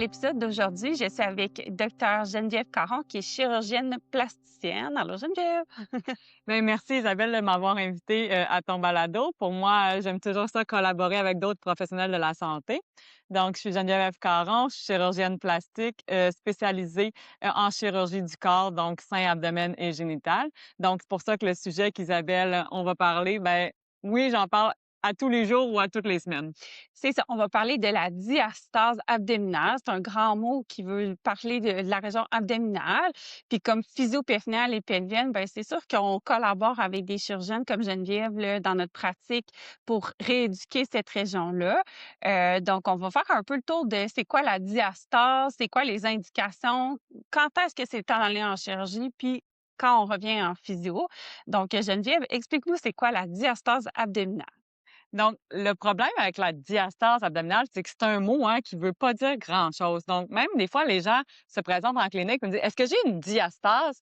l'épisode d'aujourd'hui, je suis avec Dr. Geneviève Caron, qui est chirurgienne plasticienne. Alors, Geneviève, Ben, merci Isabelle de m'avoir invitée à ton balado. Pour moi, j'aime toujours ça collaborer avec d'autres professionnels de la santé. Donc, je suis Geneviève Caron, je suis chirurgienne plastique spécialisée en chirurgie du corps, donc sein, abdomen et génital. Donc, c'est pour ça que le sujet qu'Isabelle, on va parler, ben oui, j'en parle à tous les jours ou à toutes les semaines. c'est ça, on va parler de la diastase abdominale. C'est un grand mot qui veut parler de la région abdominale. Puis comme physio-périnéale et pelvienne, ben c'est sûr qu'on collabore avec des chirurgiennes comme Geneviève là, dans notre pratique pour rééduquer cette région-là. Donc, on va faire un peu le tour de c'est quoi la diastase, c'est quoi les indications, quand est-ce que c'est aller en chirurgie, puis quand on revient en physio. Donc, Geneviève, explique-nous c'est quoi la diastase abdominale. Donc, le problème avec la diastase abdominale, c'est que c'est un mot hein, qui ne veut pas dire grand-chose. Donc, même des fois, les gens se présentent en clinique et me disent est-ce que j'ai une diastase?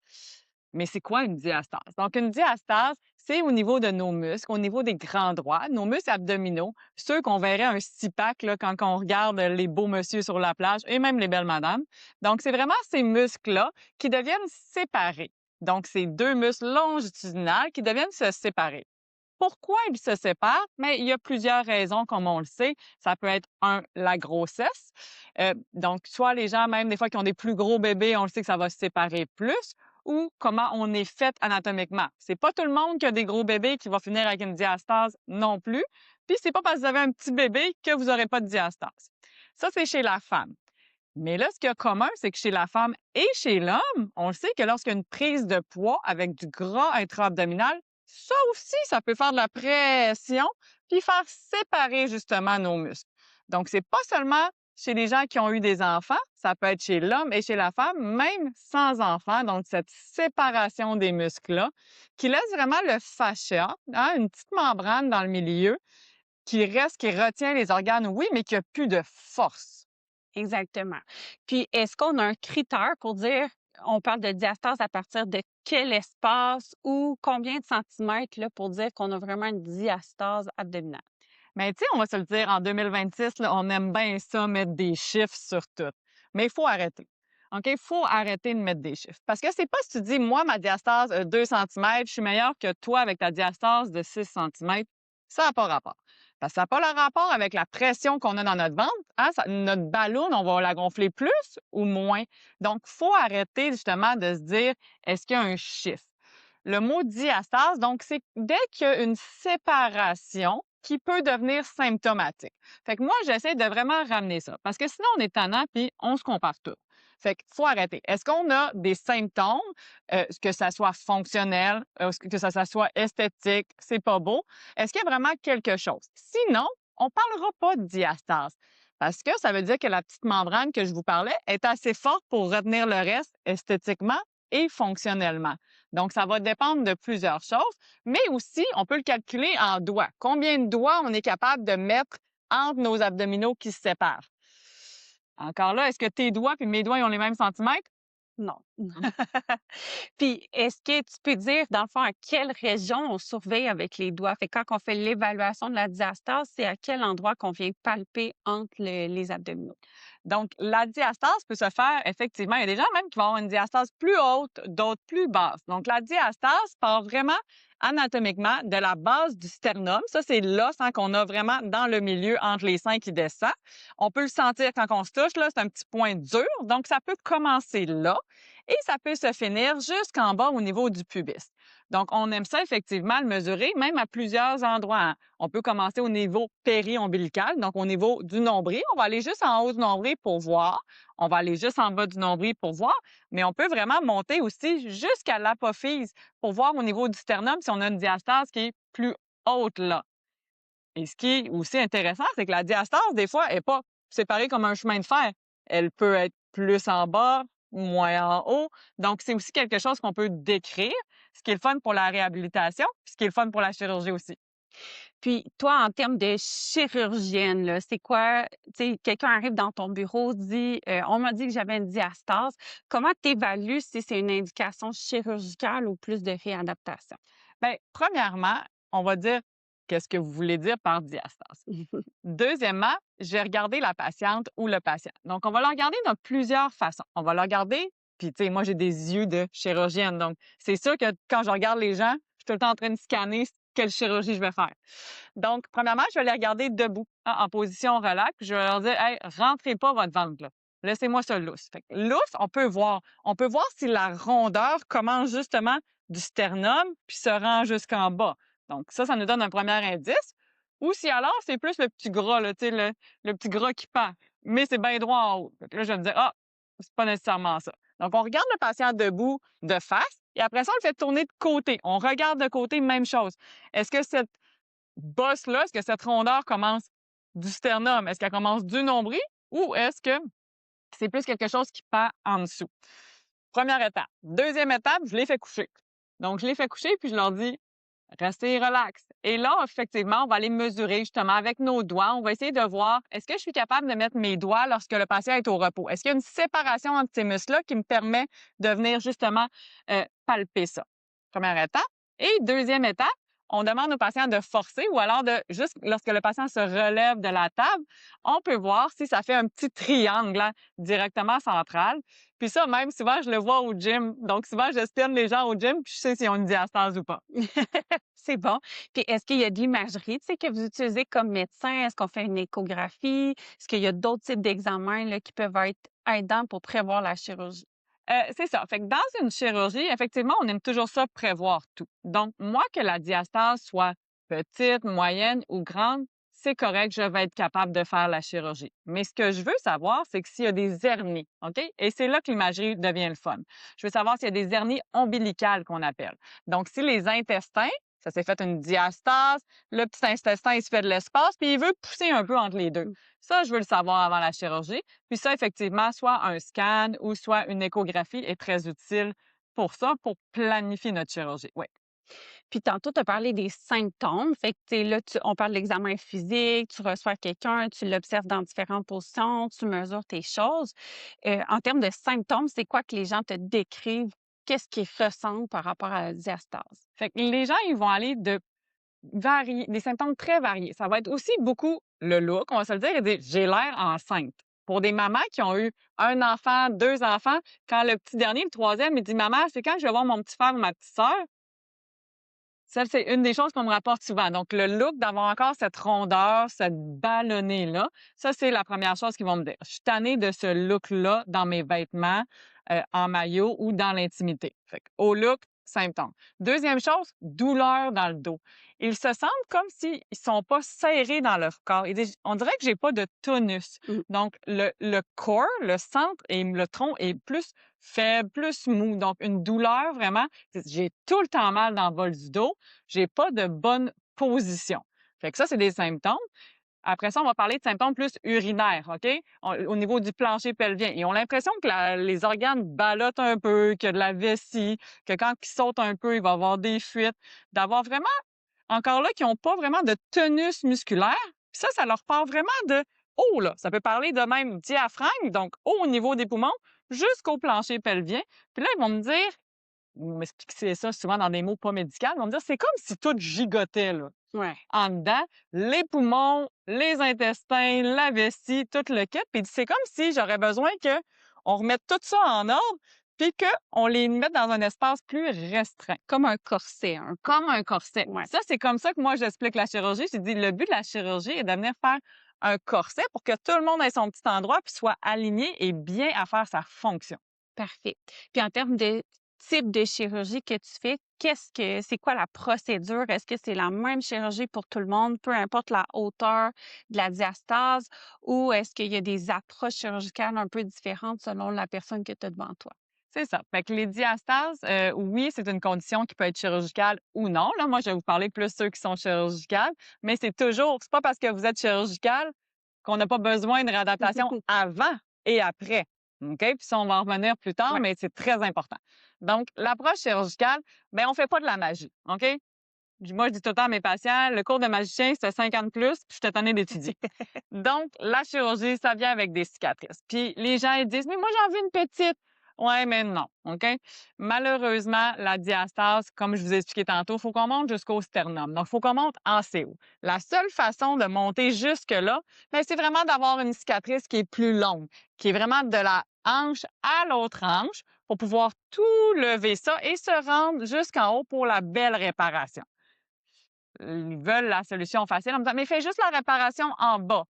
Mais c'est quoi une diastase? Donc, une diastase, c'est au niveau de nos muscles, au niveau des grands droits, nos muscles abdominaux, ceux qu'on verrait un six-pack là, quand on regarde les beaux messieurs sur la plage et même les belles madames. Donc, c'est vraiment ces muscles-là qui deviennent séparés. Donc, c'est deux muscles longitudinaux qui deviennent se séparer. Pourquoi ils se séparent? Mais il y a plusieurs raisons, comme on le sait. Ça peut être, un, la grossesse. Donc, soit les gens, même des fois, qui ont des plus gros bébés, on le sait que ça va se séparer plus, ou comment on est fait anatomiquement. C'est pas tout le monde qui a des gros bébés qui va finir avec une diastase non plus. Puis, c'est pas parce que vous avez un petit bébé que vous n'aurez pas de diastase. Ça, c'est chez la femme. Mais là, ce qu'il y a commun, c'est que chez la femme et chez l'homme, on le sait que lorsqu'il y a une prise de poids avec du gras intra-abdominal, ça aussi, ça peut faire de la pression puis faire séparer justement nos muscles. Donc, c'est pas seulement chez les gens qui ont eu des enfants, ça peut être chez l'homme et chez la femme, même sans enfants. Donc, cette séparation des muscles-là qui laisse vraiment le fascia, hein, une petite membrane dans le milieu qui reste, qui retient les organes, oui, mais qui a plus de force. Exactement. Puis, est-ce qu'on a un critère pour dire, on parle de diastase à partir de quel espace ou combien de centimètres là, pour dire qu'on a vraiment une diastase abdominale? Mais tu sais, on va se le dire, en 2026, là, on aime bien ça, mettre des chiffres sur tout. Mais il faut arrêter. OK? Il faut arrêter de mettre des chiffres. Parce que c'est pas si tu dis, moi, ma diastase, 2 cm, je suis meilleure que toi avec ta diastase de 6 cm. Ça n'a pas rapport. Parce que ça n'a pas le rapport avec la pression qu'on a dans notre ventre. Hein? Notre ballon, on va la gonfler plus ou moins. Donc, il faut arrêter justement de se dire, est-ce qu'il y a un chiffre? Le mot diastase, donc, c'est dès qu'il y a une séparation qui peut devenir symptomatique. Fait que moi, j'essaie de vraiment ramener ça parce que sinon, on est tannant puis on se compare tout. Fait qu'il faut arrêter. Est-ce qu'on a des symptômes, que ça soit fonctionnel, que ça soit esthétique, c'est pas beau? Est-ce qu'il y a vraiment quelque chose? Sinon, on parlera pas de diastase parce que ça veut dire que la petite membrane que je vous parlais est assez forte pour retenir le reste esthétiquement et fonctionnellement. Donc, ça va dépendre de plusieurs choses, mais aussi, on peut le calculer en doigts. Combien de doigts on est capable de mettre entre nos abdominaux qui se séparent? Encore là, est-ce que tes doigts et mes doigts ils ont les mêmes centimètres? Non. Puis, est-ce que tu peux dire, dans le fond, à quelle région on surveille avec les doigts? Fait que quand on fait l'évaluation de la diastase, c'est à quel endroit qu'on vient palper entre les abdominaux? Donc, la diastase peut se faire effectivement. Il y a des gens même qui vont avoir une diastase plus haute, d'autres plus basse. Donc, la diastase part vraiment anatomiquement de la base du sternum. Ça, c'est l'os hein, qu'on a vraiment dans le milieu entre les seins qui descend. On peut le sentir quand on se touche, là, c'est un petit point dur. Donc, ça peut commencer là et ça peut se finir jusqu'en bas au niveau du pubis. Donc, on aime ça effectivement le mesurer, même à plusieurs endroits, hein. On peut commencer au niveau péri-ombilical, donc au niveau du nombril. On va aller juste en haut du nombril pour voir. On va aller juste en bas du nombril pour voir. Mais on peut vraiment monter aussi jusqu'à l'apophyse pour voir au niveau du sternum si on a une diastase qui est plus haute là. Et ce qui est aussi intéressant, c'est que la diastase, des fois, n'est pas séparée comme un chemin de fer. Elle peut être plus en bas, moins en haut. Donc, c'est aussi quelque chose qu'on peut décrire, ce qui est le fun pour la réhabilitation, puis ce qui est le fun pour la chirurgie aussi. Puis, toi, en termes de chirurgienne, là, c'est quoi, tu sais, quelqu'un arrive dans ton bureau, dit, on m'a dit que j'avais une diastase. Comment tu évalues si c'est une indication chirurgicale ou plus de réadaptation? Bien, premièrement, on va dire qu'est-ce que vous voulez dire par diastase. Deuxièmement, je vais regarder la patiente ou le patient. Donc, on va le regarder de plusieurs façons. On va le regarder, puis tu sais, moi, j'ai des yeux de chirurgienne. Donc, c'est sûr que quand je regarde les gens, je suis tout le temps en train de scanner quelle chirurgie je vais faire. Donc, premièrement, je vais les regarder debout, hein, en position relax. Je vais leur dire, hey, rentrez pas votre ventre, là. Laissez-moi ça lousse. Fait que lousse, on peut voir. On peut voir si la rondeur commence justement du sternum puis se rend jusqu'en bas. Donc, ça nous donne un premier indice. Ou si alors, c'est plus le petit gras, là, tu sais, le petit gras qui pend. Mais c'est bien droit en haut. Fait que là, je vais me dire, ah, c'est pas nécessairement ça. Donc, on regarde le patient debout de face et après ça, on le fait tourner de côté. On regarde de côté, même chose. Est-ce que cette bosse-là, est-ce que cette rondeur commence du sternum? Est-ce qu'elle commence du nombril ou est-ce que c'est plus quelque chose qui pend en dessous? Première étape. Deuxième étape, je les fais coucher. Donc, je les fais coucher puis je leur dis restez relax. Et là, effectivement, on va aller mesurer justement avec nos doigts. On va essayer de voir est-ce que je suis capable de mettre mes doigts lorsque le patient est au repos? Est-ce qu'il y a une séparation entre ces muscles-là qui me permet de venir justement palper ça? Première étape. Et deuxième étape, on demande au patient de forcer ou alors de juste lorsque le patient se relève de la table, on peut voir si ça fait un petit triangle là, directement central. Puis ça, même souvent, je le vois au gym. Donc souvent, j'espionne les gens au gym puis je sais s'ils ont une diastase ou pas. C'est bon. Puis est-ce qu'il y a de l'imagerie, tu sais, que vous utilisez comme médecin? Est-ce qu'on fait une échographie? Est-ce qu'il y a d'autres types d'examens là, qui peuvent être aidants pour prévoir la chirurgie? C'est ça. Fait que dans une chirurgie, effectivement, on aime toujours ça prévoir tout. Donc, moi, que la diastase soit petite, moyenne ou grande, c'est correct, je vais être capable de faire la chirurgie. Mais ce que je veux savoir, c'est que s'il y a des hernies, OK? Et c'est là que l'imagerie devient le fun. Je veux savoir s'il y a des hernies ombilicales qu'on appelle. Donc, si les intestins, ça s'est fait une diastase, le petit intestin, il se fait de l'espace, puis il veut pousser un peu entre les deux. Ça, je veux le savoir avant la chirurgie. Puis ça, effectivement, soit un scan ou soit une échographie est très utile pour ça, pour planifier notre chirurgie. Oui. Puis tantôt, tu as parlé des symptômes. Fait que, tu sais, là, on parle d'examen physique, tu reçois quelqu'un, tu l'observes dans différentes positions, tu mesures tes choses. En termes de symptômes, c'est quoi que les gens te décrivent? Qu'est-ce qu'ils ressentent par rapport à la diastase? Fait que les gens, ils vont aller de variés, des symptômes très variés. Ça va être aussi beaucoup le look, on va se le dire, et dire j'ai l'air enceinte. Pour des mamans qui ont eu un enfant, deux enfants, quand le petit dernier, le troisième, il dit maman, c'est quand je vais voir mon petit frère ou ma petite sœur? Ça, c'est une des choses qu'on me rapporte souvent. Donc, le look, d'avoir encore cette rondeur, cette ballonnée-là, ça, c'est la première chose qu'ils vont me dire. Je suis tannée de ce look-là dans mes vêtements, en maillot ou dans l'intimité. Fait que, au look, symptômes. Deuxième chose, douleur dans le dos. Ils se sentent comme s'ils ne sont pas serrés dans leur corps. Ils disent, on dirait que j'ai pas de tonus. Mmh. Donc, le corps, le centre et le tronc est plus faible, plus mou. Donc, une douleur vraiment. J'ai tout le temps mal dans le bol du dos. J'ai pas de bonne position. Fait que ça, c'est des symptômes. Après ça, on va parler de symptômes plus urinaires, OK? Au niveau du plancher pelvien. Ils ont l'impression que les organes ballottent un peu, qu'il y a de la vessie, que quand ils sautent un peu, il va y avoir des fuites. D'avoir vraiment, encore là, qui n'ont pas vraiment de tonus musculaire. Puis ça leur part vraiment de haut, là. Ça peut parler de même diaphragme, donc haut au niveau des poumons, jusqu'au plancher pelvien. Puis là, ils vont me dire, vous m'expliquez ça souvent dans des mots pas médicaux, ils vont me dire, c'est comme si tout gigotait, là Ouais. en dedans, les poumons, les intestins, la vessie, tout le kit. Puis c'est comme si j'aurais besoin que on remette tout ça en ordre, puis qu'on les mette dans un espace plus restreint, Comme un corset, un comme un corset. ouais. Ça, c'est comme ça que moi, j'explique la chirurgie. J'ai dit, le but de la chirurgie est de venir faire un corset pour que tout le monde ait son petit endroit, puis soit aligné et bien à faire sa fonction. Parfait. Puis en termes de type de chirurgie que tu fais, c'est quoi la procédure? Est-ce que c'est la même chirurgie pour tout le monde, peu importe la hauteur de la diastase, ou est-ce qu'il y a des approches chirurgicales un peu différentes selon la personne que tu as devant toi? C'est ça. Fait que les diastases, oui, c'est une condition qui peut être chirurgicale ou non. Là, moi, je vais vous parler plus ceux qui sont chirurgicales, mais c'est pas parce que vous êtes chirurgical qu'on n'a pas besoin de réadaptation avant et après. OK? Puis ça, on va en revenir plus tard, Ouais. mais c'est très important. Donc, l'approche chirurgicale, bien, on fait pas de la magie. OK? Moi, je dis tout le temps à mes patients, le cours de magicien, c'était 5 ans de plus, puis je t'étonnée d'étudier. Donc, la chirurgie, ça vient avec des cicatrices. Puis les gens, ils disent, mais moi, j'en veux une petite. Ouais, mais non, OK? Malheureusement, la diastase, comme je vous ai expliqué tantôt, il faut qu'on monte jusqu'au sternum. Donc, il faut qu'on monte assez haut. La seule façon de monter jusque-là, ben, c'est vraiment d'avoir une cicatrice qui est plus longue, qui est vraiment de la hanche à l'autre hanche pour pouvoir tout lever ça et se rendre jusqu'en haut pour la belle réparation. Ils veulent la solution facile en me disant, mais fais juste la réparation en bas.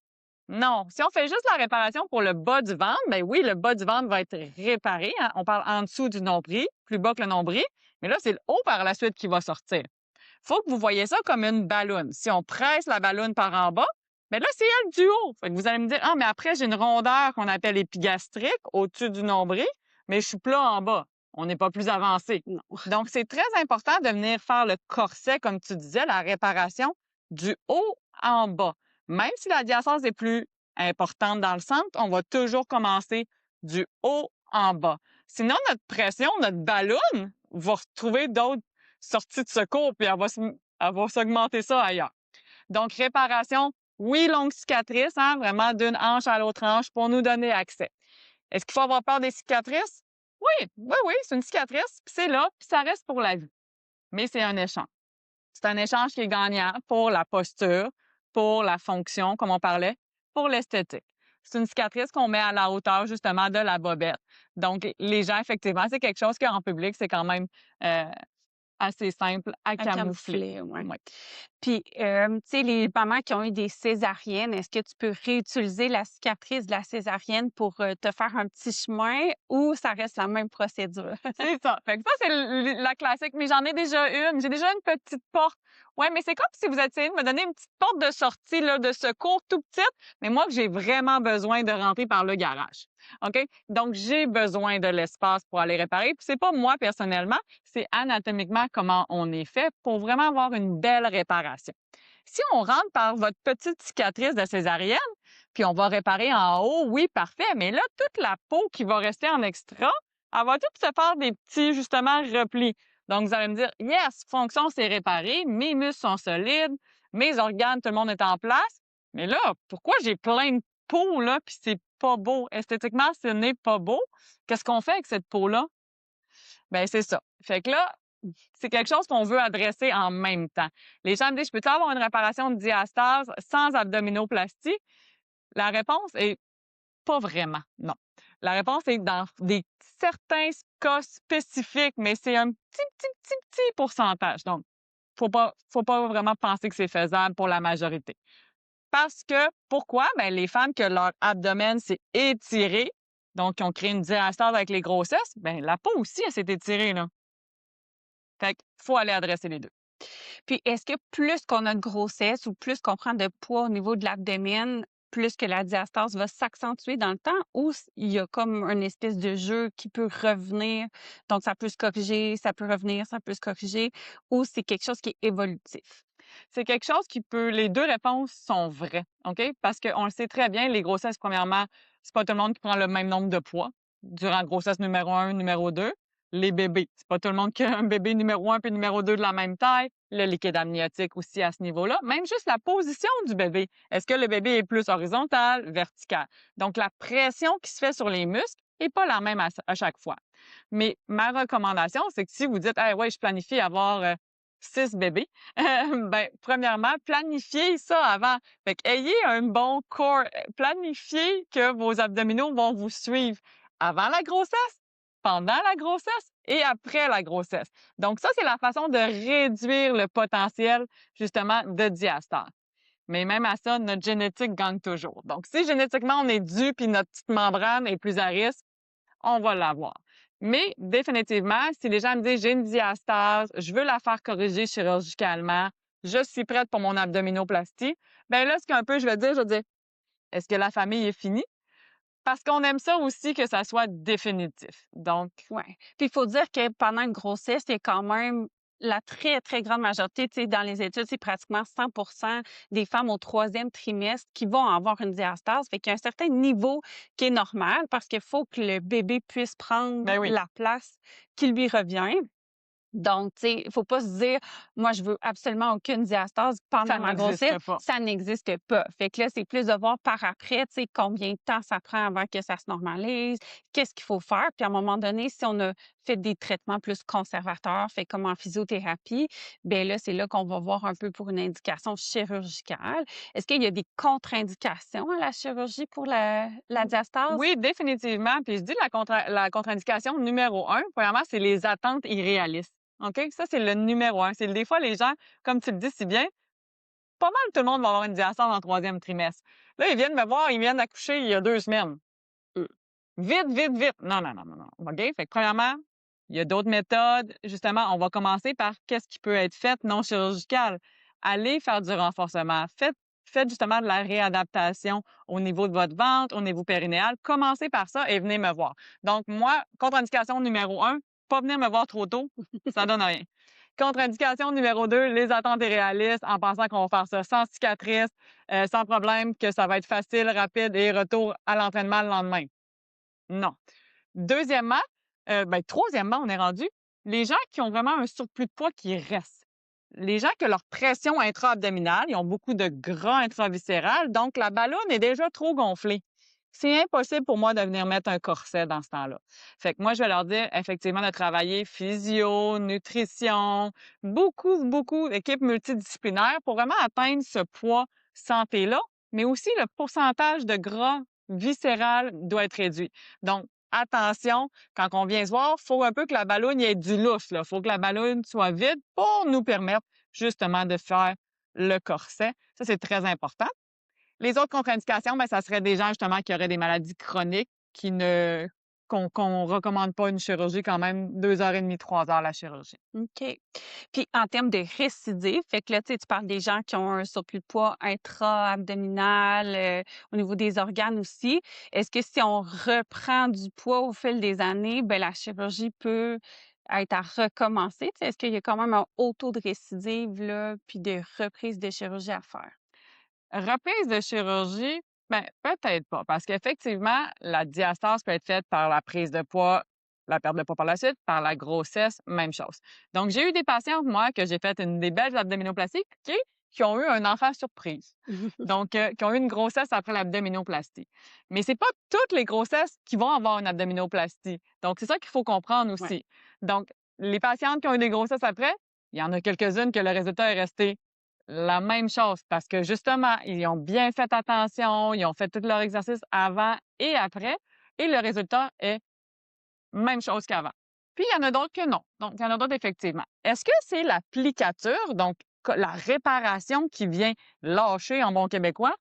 Non, si on fait juste la réparation pour le bas du ventre, ben oui, le bas du ventre va être réparé, hein. On parle en dessous du nombril, plus bas que le nombril, mais là, c'est le haut par la suite qui va sortir. Faut que vous voyez ça comme une balloune. Si on presse la balloune par en bas, ben là, c'est elle du haut. Fait que vous allez me dire, ah, mais après, j'ai une rondeur qu'on appelle épigastrique au-dessus du nombril, mais je suis plat en bas. On n'est pas plus avancé. Non. Donc, c'est très important de venir faire le corset, comme tu disais, la réparation du haut en bas. Même si la diastase est plus importante dans le centre, on va toujours commencer du haut en bas. Sinon, notre pression, notre ballon va retrouver d'autres sorties de secours, puis elle va s'augmenter ça ailleurs. Donc, réparation, oui, longue cicatrice, hein, vraiment d'une hanche à l'autre hanche pour nous donner accès. Est-ce qu'il faut avoir peur des cicatrices? Oui, oui, oui, c'est une cicatrice, puis c'est là, puis ça reste pour la vie. Mais c'est un échange. C'est un échange qui est gagnant pour la posture, pour la fonction, comme on parlait, pour l'esthétique. C'est une cicatrice qu'on met à la hauteur, justement, de la bobette. Donc, les gens, effectivement, c'est quelque chose qu'en public, c'est quand même euh, assez simple à À camoufler. camoufler, ouais. Ouais. Puis, tu sais, les mamans qui ont eu des césariennes, est-ce que tu peux réutiliser la cicatrice de la césarienne pour, te faire un petit chemin ou ça reste la même procédure? C'est ça. Fait que ça, c'est la classique. Mais j'en ai déjà une. J'ai déjà une petite porte. Ouais, mais c'est comme si vous essayez de me donner une petite porte de sortie, là, de secours tout petite, mais moi, que j'ai vraiment besoin de rentrer par le garage. OK? Donc, j'ai besoin de l'espace pour aller réparer. Puis, c'est pas moi personnellement, c'est anatomiquement comment on est fait pour vraiment avoir une belle réparation. Si on rentre par votre petite cicatrice de césarienne, puis on va réparer en haut, oui, parfait, mais là, toute la peau qui va rester en extra, elle va tout se faire des petits, justement, replis. Donc, vous allez me dire, yes, fonction, c'est réparé, mes muscles sont solides, mes organes, tout le monde est en place. Mais là, pourquoi j'ai plein de peau, là, puis c'est pas beau? Esthétiquement, ce n'est pas beau. Qu'est-ce qu'on fait avec cette peau-là? Ben c'est ça. Fait que là, c'est quelque chose qu'on veut adresser en même temps. Les gens me disent, je peux-tu avoir une réparation de diastase sans abdominoplastie? La réponse est pas vraiment, non. La réponse est dans des certains cas spécifiques, mais c'est un petit pourcentage. Donc, faut pas vraiment penser que c'est faisable pour la majorité. Parce que, pourquoi? Ben, les femmes que leur abdomen s'est étiré, donc qui ont créé une diastase avec les grossesses, ben, la peau aussi, elle s'est étirée, là. Fait qu'il faut aller adresser les deux. Puis, est-ce que plus qu'on a de grossesse ou plus qu'on prend de poids au niveau de l'abdomen, plus que la diastase va s'accentuer dans le temps ou il y a comme une espèce de jeu qui peut revenir, donc ça peut se corriger, ça peut revenir, ça peut se corriger, ou c'est quelque chose qui est évolutif? C'est quelque chose qui peut les 2 réponses sont vraies, OK? Parce qu'on le sait très bien, les grossesses, premièrement, c'est pas tout le monde qui prend le même nombre de poids durant grossesse numéro 1, numéro 2. Les bébés, c'est pas tout le monde qui a un bébé numéro 1 puis numéro 2 de la même taille. Le liquide amniotique aussi à ce niveau-là. Même juste la position du bébé. Est-ce que le bébé est plus horizontal, vertical? Donc, la pression qui se fait sur les muscles est pas la même à chaque fois. Mais ma recommandation, c'est que si vous dites, hey, ouais, je planifie avoir 6 bébés, ben, premièrement, planifiez ça avant. Fait que ayez un bon corps. Planifiez que vos abdominaux vont vous suivre avant la grossesse, pendant la grossesse et après la grossesse. Donc, ça, c'est la façon de réduire le potentiel, justement, de diastase. Mais même à ça, notre génétique gagne toujours. Donc, si génétiquement on est dû puis notre petite membrane est plus à risque, on va l'avoir. Mais définitivement, si les gens me disent j'ai une diastase, je veux la faire corriger chirurgicalement, je suis prête pour mon abdominoplastie, ben là, ce qu'un peu je vais dire, est-ce que la famille est finie? Parce qu'on aime ça aussi que ça soit définitif. Donc, Ouais. Puis il faut dire que pendant une grossesse, il y a quand même la très, très grande majorité, tu sais, dans les études, c'est pratiquement 100 des femmes au troisième trimestre qui vont avoir une diastase. Fait qu'il y a un certain niveau qui est normal parce qu'il faut que le bébé puisse prendre ben oui. la place qui lui revient. Donc, tu sais, il faut pas se dire: «Moi, je veux absolument aucune diastase pendant Ça ma grossesse», n'existe pas. ça n'existe pas. Fait que là, c'est plus de voir par après, tu sais, combien de temps ça prend avant que ça se normalise, qu'est-ce qu'il faut faire. Puis à un moment donné, si on a fait des traitements plus conservateurs, fait comme en physiothérapie, ben là, c'est là qu'on va voir un peu pour une indication chirurgicale. Est-ce qu'il y a des contre-indications à la chirurgie pour la diastase? Oui, définitivement. Puis je dis la contre-indication numéro un, premièrement, c'est les attentes irréalistes. OK? Ça, c'est le numéro un. C'est des fois, les gens, comme tu le dis si bien, pas mal tout le monde va avoir une diastase en troisième trimestre. Là, ils viennent me voir, ils viennent d'accoucher il y a 2 semaines. Mmh. Vite, vite, vite. Non, non, non, non, non. OK? Fait que premièrement, il y a d'autres méthodes. Justement, on va commencer par qu'est-ce qui peut être fait non chirurgical. Allez faire du renforcement. Faites justement de la réadaptation au niveau de votre ventre, au niveau périnéal. Commencez par ça et venez me voir. Donc, moi, contre-indication numéro un, pas venir me voir trop tôt, ça donne rien. Contre-indication numéro 2, les attentes irréalistes en pensant qu'on va faire ça sans cicatrice, sans problème, que ça va être facile, rapide et retour à l'entraînement le lendemain. Non. Deuxièmement, troisièmement, on est rendu, les gens qui ont vraiment un surplus de poids qui reste. Les gens que leur pression intra-abdominale, ils ont beaucoup de gras intraviscéral, donc la ballonne est déjà trop gonflée. C'est impossible pour moi de venir mettre un corset dans ce temps-là. Fait que moi, je vais leur dire effectivement de travailler physio, nutrition, beaucoup, beaucoup d'équipes multidisciplinaires pour vraiment atteindre ce poids santé-là, mais aussi le pourcentage de gras viscéral doit être réduit. Donc, attention, quand on vient se voir, il faut un peu que la ballonne ait du lousse. Il faut que la ballonne soit vide pour nous permettre justement de faire le corset. Ça, c'est très important. Les autres contre-indications, ben, ça serait des gens justement qui auraient des maladies chroniques qui ne qu'on recommande pas une chirurgie quand même 2 heures et demie, 3 heures la chirurgie. OK. Puis en termes de récidive, fait que là, tu sais, tu parles des gens qui ont un surplus de poids intra-abdominal, au niveau des organes aussi. Est-ce que si on reprend du poids au fil des années, ben la chirurgie peut être à recommencer? Tu sais, est-ce qu'il y a quand même un haut taux de récidive là, puis de reprise de chirurgie à faire? Reprise de chirurgie, ben, peut-être pas, parce qu'effectivement, la diastase peut être faite par la prise de poids, la perte de poids par la suite, par la grossesse, même chose. Donc, j'ai eu des patientes, moi, que j'ai fait des belles abdominoplasties, qui ont eu un enfant surprise. Donc, qui ont eu une grossesse après l'abdominoplastie. Mais c'est pas toutes les grossesses qui vont avoir une abdominoplastie. Donc, c'est ça qu'il faut comprendre Ouais. aussi. Donc, les patientes qui ont eu des grossesses après, il y en a quelques-unes que le résultat est resté la même chose parce que justement, ils ont bien fait attention, ils ont fait tout leur exercice avant et après et le résultat est même chose qu'avant. Puis il y en a d'autres que non. Donc, il y en a d'autres effectivement. Est-ce que c'est l'applicature, donc la réparation qui vient lâcher en bon québécois,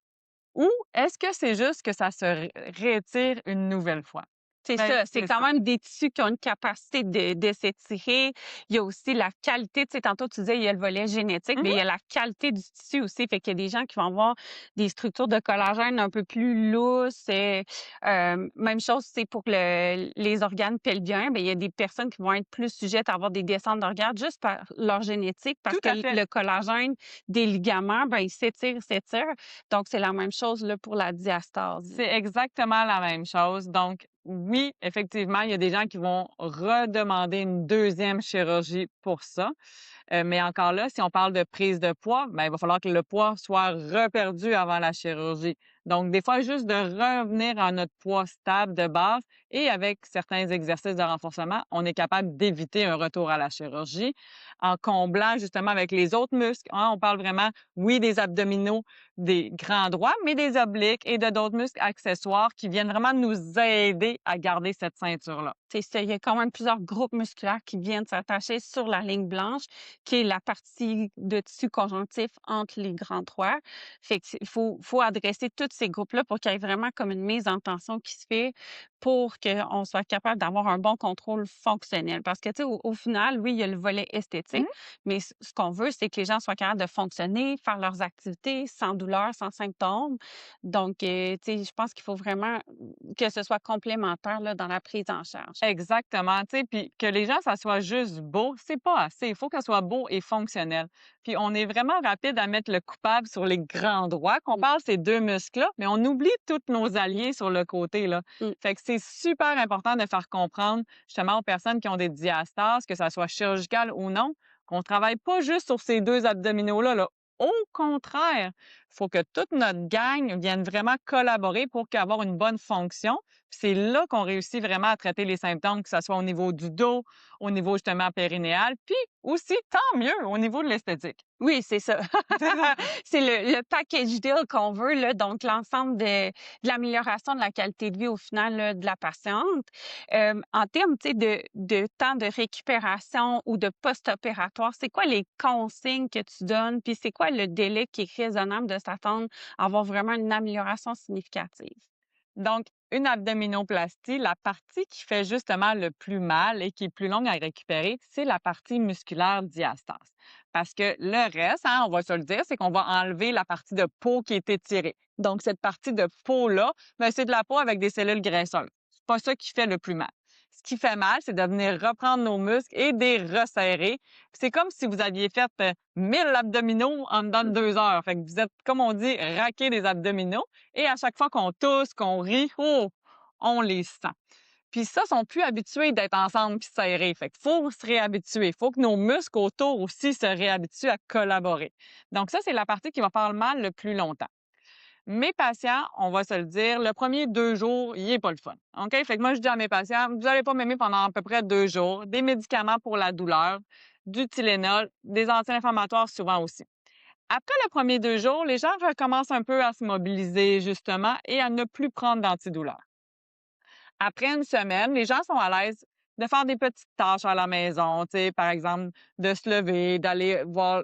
ou est-ce que c'est juste que ça se réétire une nouvelle fois? C'est Ben, ça, c'est c'est quand ça. même des tissus qui ont une capacité de s'étirer. Il y a aussi la qualité, tu sais, tantôt tu disais, il y a le volet génétique, mais il y a la qualité du tissu aussi. Fait qu'il y a des gens qui vont avoir des structures de collagène un peu plus lousses. Même chose, c'est pour les organes pelviens. Bien, il y a des personnes qui vont être plus sujettes à avoir des descentes d'organes juste par leur génétique, parce Tout que à fait. le collagène des ligaments, ben, il s'étire, s'étire. Donc, c'est la même chose là, pour la diastase. C'est exactement la même chose. Donc, oui, effectivement, il y a des gens qui vont redemander une deuxième chirurgie pour ça. Mais encore là, si on parle de prise de poids, ben, il va falloir que le poids soit reperdu avant la chirurgie. Donc, des fois, juste de revenir à notre poids stable de base et avec certains exercices de renforcement, on est capable d'éviter un retour à la chirurgie en comblant justement avec les autres muscles. Hein, on parle vraiment, oui, des abdominaux, des grands droits, mais des obliques et de d'autres muscles accessoires qui viennent vraiment nous aider à garder cette ceinture-là. C'est ça, il y a quand même plusieurs groupes musculaires qui viennent s'attacher sur la ligne blanche, qui est la partie de tissu conjonctif entre les grands droits. Fait que faut adresser tous ces groupes-là pour qu'il y ait vraiment comme une mise en tension qui se fait pour qu'on soit capable d'avoir un bon contrôle fonctionnel. Parce que, tu sais, au final, oui, il y a le volet esthétique, mais ce qu'on veut, c'est que les gens soient capables de fonctionner, faire leurs activités sans douleur, sans symptômes. Donc, tu sais, je pense qu'il faut vraiment que ce soit complémentaire là, dans la prise en charge. Exactement, tu sais, puis que les gens, ça soit juste beau, c'est pas assez. Il faut que ça soit beau et fonctionnel. Puis on est vraiment rapide à mettre le coupable sur les grands droits, qu'on Mmh, parle ces 2 muscles-là, mais on oublie tous nos alliés sur le côté, là. mmh. Fait que c'est c'est super important de faire comprendre justement aux personnes qui ont des diastases, que ça soit chirurgical ou non, qu'on travaille pas juste sur ces 2 abdominaux-là, là. Au contraire, il faut que toute notre gang vienne vraiment collaborer pour avoir une bonne fonction. Puis c'est là qu'on réussit vraiment à traiter les symptômes, que ce soit au niveau du dos, au niveau justement périnéal, puis aussi, tant mieux, au niveau de l'esthétique. Oui, c'est ça. C'est ça. C'est le package deal qu'on veut, là, donc l'ensemble de l'amélioration de la qualité de vie au final, là, de la patiente. En termes, tu sais, de temps de récupération ou de post-opératoire, c'est quoi les consignes que tu donnes? Puis c'est quoi le délai qui est raisonnable de s'attendre à avoir vraiment une amélioration significative? Donc, une abdominoplastie, la partie qui fait justement le plus mal et qui est plus longue à récupérer, c'est la partie musculaire diastase. Parce que le reste, hein, on va se le dire, c'est qu'on va enlever la partie de peau qui est étirée. Donc, cette partie de peau-là, ben, c'est de la peau avec des cellules graisseuses. C'est pas ça qui fait le plus mal. Ce qui fait mal, c'est de venir reprendre nos muscles et de les resserrer. C'est comme si vous aviez fait 1000 abdominaux en dedans de 2 heures. Fait que vous êtes, comme on dit, raqué des abdominaux. Et à chaque fois qu'on tousse, qu'on rit, oh, on les sent. Puis ça, sont plus habitués d'être ensemble puis serrés. Fait qu'il faut se réhabituer. Il faut que nos muscles autour aussi se réhabituent à collaborer. Donc ça, c'est la partie qui va faire le mal le plus longtemps. Mes patients, on va se le dire, le premier 2 jours, il est pas le fun. OK? Fait que moi, je dis à mes patients, vous allez pas m'aimer pendant à peu près 2 jours, des médicaments pour la douleur, du Tylenol, des anti-inflammatoires souvent aussi. Après le premier 2 jours, les gens recommencent un peu à se mobiliser, justement, et à ne plus prendre d'antidouleurs. Après une semaine, les gens sont à l'aise de faire des petites tâches à la maison, tu sais, par exemple, de se lever, d'aller voir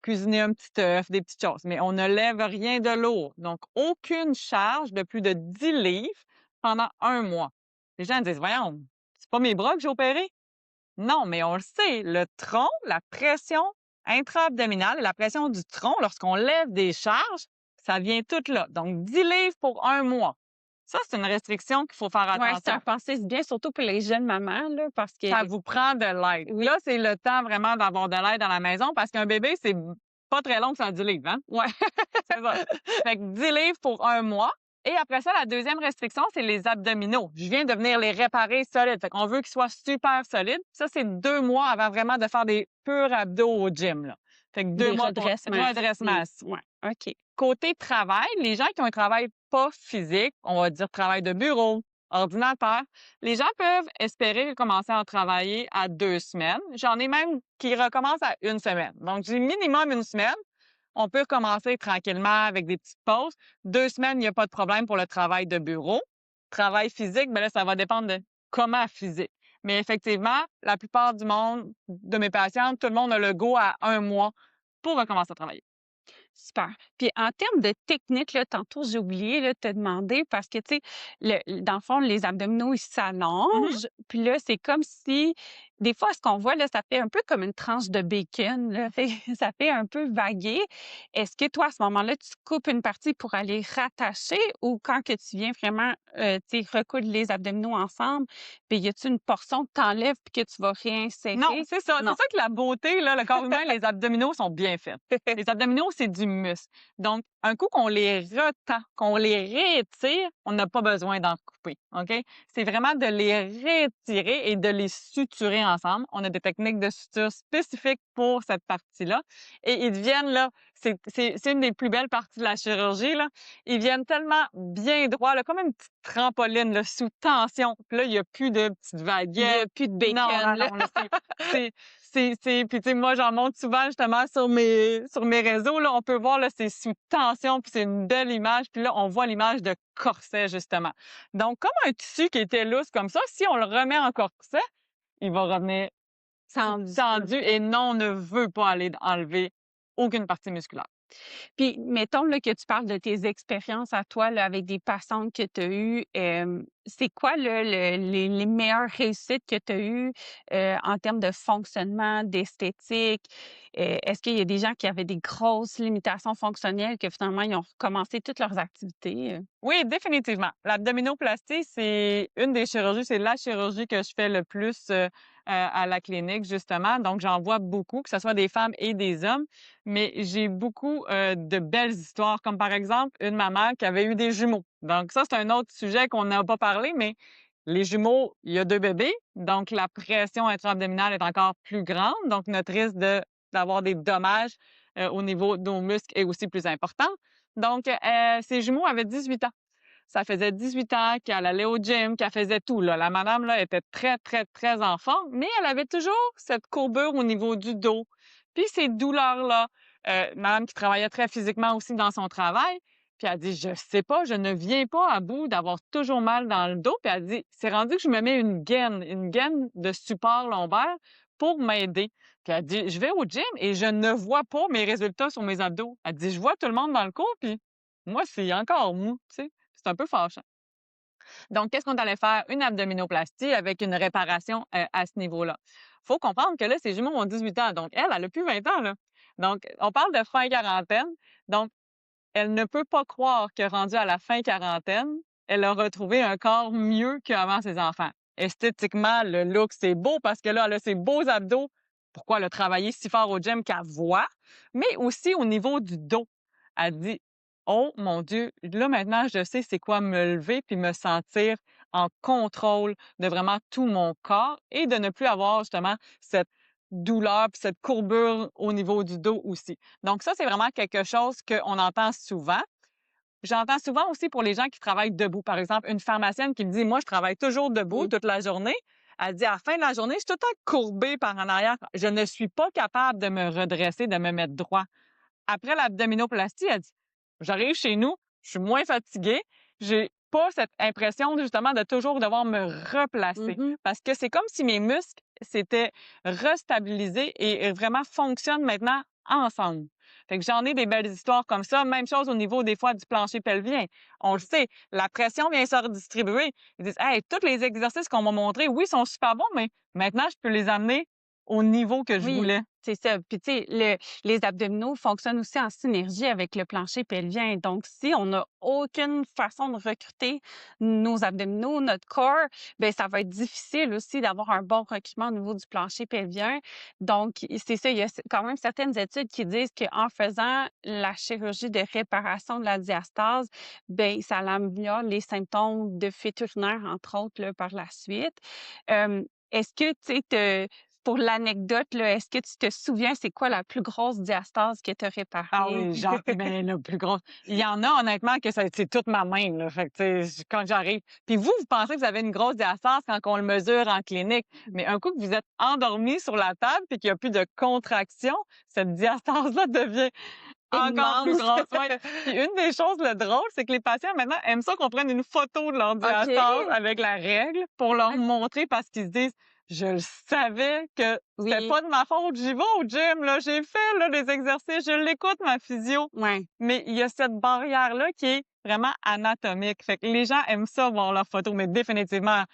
cuisiner un petit œuf, des petites choses. Mais on ne lève rien de lourd. Donc, aucune charge de plus de 10 livres pendant 1 mois. Les gens disent, voyons, c'est pas mes bras que j'ai opérés? Non, mais on le sait, le tronc, la pression intra-abdominale et la pression du tronc lorsqu'on lève des charges, ça vient tout là. Donc, 10 livres pour 1 mois. Ça, c'est une restriction qu'il faut faire Ouais, c'est attention. un pensée bien, surtout pour les jeunes mamans, là, parce que Ça vous prend de l'aide. oui, Là, c'est le temps vraiment d'avoir de l'aide à la maison parce qu'un bébé, c'est pas très long que ça 10 livres, hein? ouais. C'est ça. Fait que 10 livres pour 1 mois. Et après ça, la deuxième restriction, c'est les abdominaux. Je viens de venir les réparer solides. Fait qu'on veut qu'ils soient super solides. Ça, c'est 2 mois avant vraiment de faire des purs abdos au gym, là. Fait que 2 Des mois pour redressements redressement assis. assis. Ouais, OK. Côté travail, les gens qui ont un travail pas physique, on va dire travail de bureau, ordinateur, les gens peuvent espérer recommencer à travailler à 2 semaines. J'en ai même qui recommencent à 1 semaine. Donc, j'ai minimum 1 semaine. On peut commencer tranquillement avec des petites pauses. 2 semaines, il n'y a pas de problème pour le travail de bureau. Travail physique, ben là, ça va dépendre de comment physique. Mais effectivement, la plupart du monde, de mes patients, tout le monde a le go à 1 mois pour recommencer à travailler. Super. Puis en termes de technique, là, tantôt, j'ai oublié là, de te demander parce que, tu sais, dans le fond, les abdominaux, ils Mhm. s'allongent. Puis là, c'est comme si, des fois, ce qu'on voit, là, ça fait un peu comme une tranche de bacon. Là, ça fait un peu vaguer. Est-ce que toi, à ce moment-là, tu coupes une partie pour aller rattacher ou quand que tu viens vraiment, tu sais, recoudre les abdominaux ensemble, puis y a-tu une portion que tu enlèves puis que tu vas Non, réinsérer? c'est ça. C'est Non. ça que la beauté, là, le corps humain, les abdominaux sont bien faits. Les abdominaux, c'est du muscle. Donc, un coup qu'on les retend, qu'on les réétire, on n'a pas besoin d'en couper. OK? C'est vraiment de les réétirer et de les suturer ensemble. On a des techniques de suture spécifiques pour cette partie-là. Et ils deviennent, là, c'est une des plus belles parties de la chirurgie, là. Ils viennent tellement bien droits, là, comme une petite trampoline, là, sous tension. Puis là, il n'y a plus de petites Il y a vaguettes. plus de Non, bacon, non, là. non, là, puis tu sais, moi, j'en montre souvent justement sur mes réseaux, là, on peut voir, là, c'est sous tension, puis c'est une belle image, puis là, on voit l'image de corset, justement. Donc, comme un tissu qui était lousse comme ça, si on le remet en corset, il va revenir Tendu. tendu et non, on ne veut pas aller enlever aucune partie musculaire. Puis, mettons là, que tu parles de tes expériences à toi là, avec des patientes que tu as eues. C'est quoi là, les meilleures réussites que tu as eues en termes de fonctionnement, d'esthétique? Est-ce qu'il y a des gens qui avaient des grosses limitations fonctionnelles que finalement, ils ont recommencé toutes leurs activités? Oui, définitivement. L'abdominoplastie, c'est une des chirurgies, c'est la chirurgie que je fais le plus, à la clinique justement. Donc j'en vois beaucoup, que ce soit des femmes et des hommes, mais j'ai beaucoup, de belles histoires, comme par exemple une maman qui avait eu des jumeaux. Donc ça, c'est un autre sujet qu'on n'a pas parlé, mais Les jumeaux, il y a 2 bébés, donc la pression intra-abdominale est encore plus grande, donc notre risque d'avoir des dommages, au niveau de nos muscles est aussi plus important. Donc, ces jumeaux avaient 18 ans. Ça faisait 18 ans qu'elle allait au gym, qu'elle faisait tout, là. La madame, là, était très, très, très en forme, mais elle avait toujours cette courbure au niveau du dos, puis ces douleurs-là. Madame qui travaillait très physiquement aussi dans son travail, puis elle dit: «Je sais pas, je ne viens pas à bout d'avoir toujours mal dans le dos». Puis elle dit: «C'est rendu que je me mets une gaine de support lombaire pour m'aider». Puis elle dit: «Je vais au gym et je ne vois pas mes résultats sur mes abdos». Elle dit: «Je vois tout le monde dans le cours, puis moi, c'est encore mou», tu sais? C'est un peu fâchant. Donc, qu'est-ce qu'on allait faire? Une abdominoplastie avec une réparation, à ce niveau-là. Faut comprendre que là, ses jumeaux ont 18 ans, donc elle a plus 20 ans, là. Donc, on parle de fin quarantaine. Donc, elle ne peut pas croire que rendue à la fin quarantaine, elle a retrouvé un corps mieux qu'avant ses enfants. Esthétiquement, le look, c'est beau parce que là, elle a ses beaux abdos. Pourquoi elle a travaillé si fort au gym qu'elle voit, mais aussi au niveau du dos. Elle dit: «Oh mon Dieu, là maintenant, je sais c'est quoi me lever puis me sentir en contrôle de vraiment tout mon corps et de ne plus avoir justement cette douleur puis cette courbure au niveau du dos aussi». Donc ça, c'est vraiment quelque chose qu'on entend souvent. J'entends souvent aussi pour les gens qui travaillent debout. Par exemple, une pharmacienne qui me dit: «Moi, je travaille toujours debout Mmh. toute la journée». Elle dit: «À la fin de la journée, je suis tout le temps courbée par en arrière. Je ne suis pas capable de me redresser, de me mettre droit». Après l'abdominoplastie, elle dit: «J'arrive chez nous, je suis moins fatiguée, j'ai pas cette impression justement de toujours devoir me replacer». Mmh. Parce que c'est comme si mes muscles s'étaient restabilisés et vraiment fonctionnent maintenant ensemble. Fait que j'en ai des belles histoires comme ça. Même chose au niveau des fois du plancher pelvien. On le sait, la pression vient se redistribuer. Ils disent: «Hey, tous les exercices qu'on m'a montrés, oui, sont super bons, mais maintenant je peux les amener au niveau que je Oui, voulais». c'est ça. Puis tu sais, les abdominaux fonctionnent aussi en synergie avec le plancher pelvien. Donc, si on n'a aucune façon de recruter nos abdominaux, notre corps, ben ça va être difficile aussi d'avoir un bon recrutement au niveau du plancher pelvien. Donc, c'est ça, il y a quand même certaines études qui disent qu'en faisant la chirurgie de réparation de la diastase, ben ça améliore les symptômes de fuite urinaire, entre autres, là, par la suite. Est-ce que, tu sais, pour l'anecdote, là, est-ce que tu te souviens, c'est quoi la plus grosse diastase que tu as Ah réparée? oui, genre, ben, la plus grosse. Il y en a honnêtement que c'est toute ma main, là. Fait que, tu sais, quand j'arrive. Puis vous pensez que vous avez une grosse diastase quand on le mesure en clinique. Mais un coup que vous êtes endormi sur la table puis qu'il y a plus de contraction, cette diastase-là devient encore plus Immense. grosse. Ouais. Puis une des choses, le drôle, c'est que les patients maintenant aiment ça qu'on prenne une photo de leur diastase OK. avec la règle pour leur Ouais. montrer parce qu'ils se disent: «Je le savais que c'était Oui. pas de ma faute, j'y vais au gym, là, j'ai fait, là, des exercices, je l'écoute ma physio». Ouais. Mais il y a cette barrière-là qui est vraiment anatomique. Fait que les gens aiment ça voir leurs photos, mais définitivement